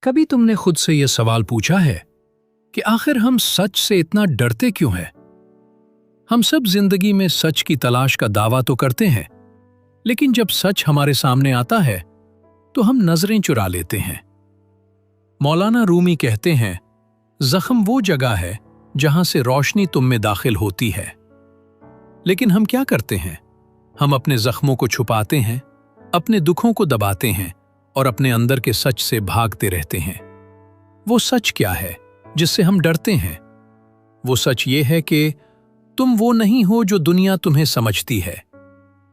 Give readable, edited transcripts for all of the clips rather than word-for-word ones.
कभी तुमने खुद से यह सवाल पूछा है कि आखिर हम सच से इतना डरते क्यों हैं? हम सब जिंदगी में सच की तलाश का दावा तो करते हैं, लेकिन जब सच हमारे सामने आता है तो हम नजरें चुरा लेते हैं। मौलाना रूमी कहते हैं, जख्म वो जगह है जहां से रोशनी तुम में दाखिल होती है। लेकिन हम क्या करते हैं? हम अपने जख्मों को छुपाते हैं, अपने दुखों को दबाते हैं और अपने अंदर के सच से भागते रहते हैं। वो सच क्या है जिससे हम डरते हैं? वो सच ये है कि तुम वो नहीं हो जो दुनिया तुम्हें समझती है,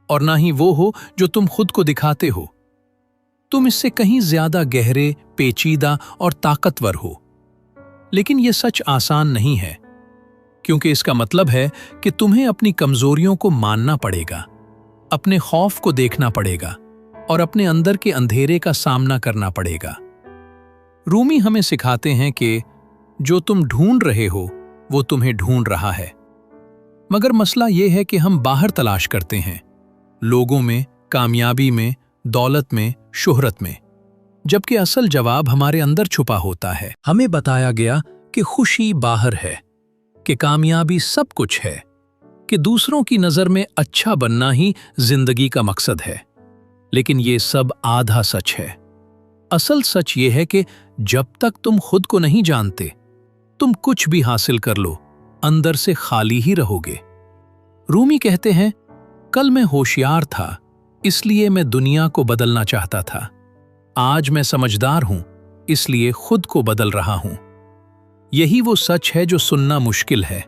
और ना ही वो हो जो तुम खुद को दिखाते हो। तुम इससे कहीं ज्यादा गहरे, पेचीदा और ताकतवर हो। लेकिन यह सच आसान नहीं है, क्योंकि इसका मतलब है कि तुम्हें अपनी कमजोरियों को मानना पड़ेगा, अपने खौफ को देखना पड़ेगा और अपने अंदर के अंधेरे का सामना करना पड़ेगा। रूमी हमें सिखाते हैं कि जो तुम ढूंढ रहे हो वो तुम्हें ढूंढ रहा है। मगर मसला यह है कि हम बाहर तलाश करते हैं, लोगों में, कामयाबी में, दौलत में, शोहरत में, जबकि असल जवाब हमारे अंदर छुपा होता है। हमें बताया गया कि खुशी बाहर है, कि कामयाबी सब कुछ है, कि दूसरों की नजर में अच्छा बनना ही जिंदगी का मकसद है। लेकिन ये सब आधा सच है। असल सच ये है कि जब तक तुम खुद को नहीं जानते, तुम कुछ भी हासिल कर लो, अंदर से खाली ही रहोगे। रूमी कहते हैं, कल मैं होशियार था, इसलिए मैं दुनिया को बदलना चाहता था। आज मैं समझदार हूं, इसलिए खुद को बदल रहा हूं। यही वो सच है जो सुनना मुश्किल है।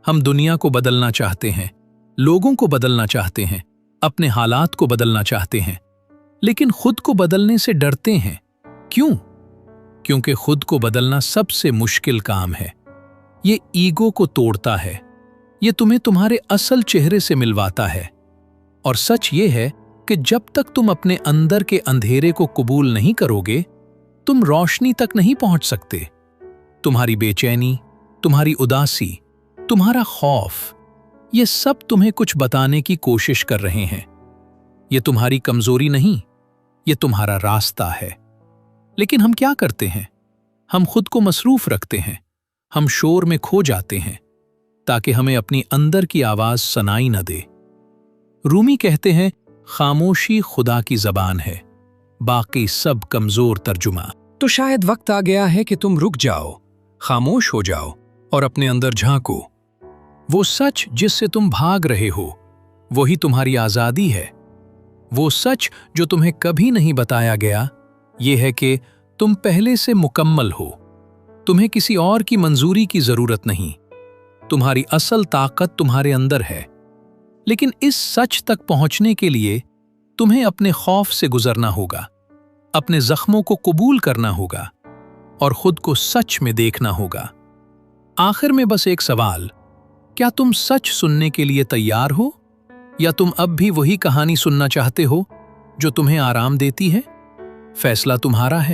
हम दुनिया को बदलना चाहते हैं, लोगों को बदलना चाहते हैं, अपने हालात को बदलना चाहते हैं, लेकिन खुद को बदलने से डरते हैं। क्यों? क्योंकि खुद को बदलना सबसे मुश्किल काम है। ये ईगो को तोड़ता है, ये तुम्हें तुम्हारे असल चेहरे से मिलवाता है। और सच ये है कि जब तक तुम अपने अंदर के अंधेरे को कबूल नहीं करोगे, तुम रोशनी तक नहीं पहुंच सकते। तुम्हारी बेचैनी, तुम्हारी उदासी, तुम्हारा खौफ, ये सब तुम्हें कुछ बताने की कोशिश कर रहे हैं। ये तुम्हारी कमजोरी नहीं, ये तुम्हारा रास्ता है। लेकिन हम क्या करते हैं? हम खुद को मसरूफ रखते हैं, हम शोर में खो जाते हैं ताकि हमें अपनी अंदर की आवाज सुनाई न दे। रूमी कहते हैं, खामोशी खुदा की जबान है, बाकी सब कमजोर तर्जुमा। तो शायद वक्त आ गया है कि तुम रुक जाओ, खामोश हो जाओ और अपने अंदर झांको। वो सच जिससे तुम भाग रहे हो, वही तुम्हारी आजादी है। वो सच जो तुम्हें कभी नहीं बताया गया, ये है कि तुम पहले से मुकम्मल हो। तुम्हें किसी और की मंजूरी की जरूरत नहीं। तुम्हारी असल ताकत तुम्हारे अंदर है। लेकिन इस सच तक पहुंचने के लिए तुम्हें अपने खौफ से गुजरना होगा, अपने जख्मों को कबूल करना होगा और खुद को सच में देखना होगा। आखिर में बस एक सवाल, क्या तुम सच सुनने के लिए तैयार हो, या तुम अब भी वही कहानी सुनना चाहते हो जो तुम्हें आराम देती है? फैसला तुम्हारा है।